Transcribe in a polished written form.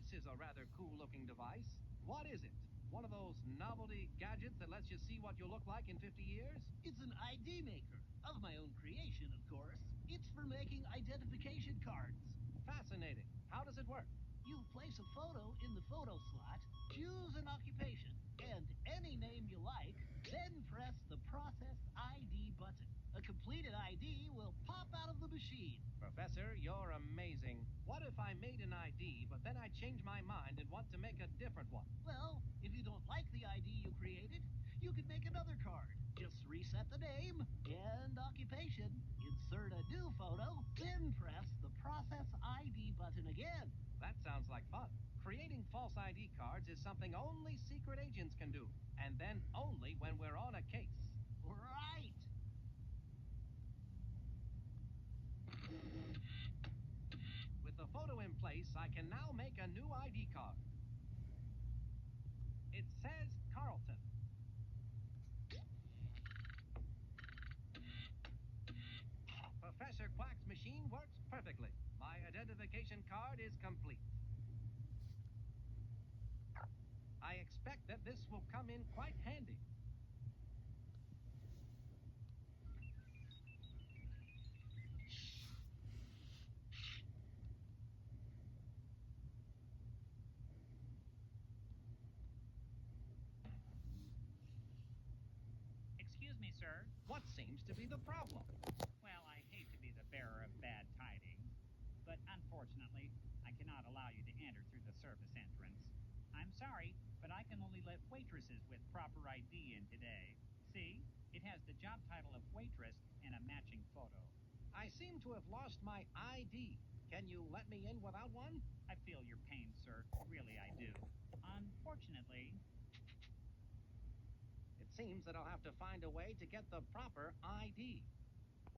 This is a rather cool-looking device. What is it? One of those novelty gadgets that lets you see what you'll look like in 50 years? It's an ID maker. Of my own creation, of course. It's for making identification cards. Fascinating. How does it work? You place a photo in the photo slot, choose an occupation, and any name you like, then press the Process ID button. A completed ID will pop out of the machine. Professor, you're amazing. What if I made an ID, but then I change my mind and want to make a different one? Well, if you don't like the ID you created, you could make another card. Just reset the name and occupation, insert a new photo, then press the Process ID button again. That sounds like fun. Creating false ID cards is something only secret agents can do, and then only when we're on a case. Right. With the photo in place, I can now make a new ID card. It says Carlton. Professor Quack's machine works perfectly. My identification card is complete. I expect that this will come in quite handy. Excuse me, sir. What seems to be the problem? Well, I hate to be the bearer of bad tidings, but unfortunately, I cannot allow you to enter through the service entrance. I'm sorry, but I can only let waitresses with proper ID in today. See? It has the job title of waitress and a matching photo. I seem to have lost my ID. Can you let me in without one? I feel your pain, sir. Really, I do. Unfortunately, It seems that I'll have to find a way to get the proper ID.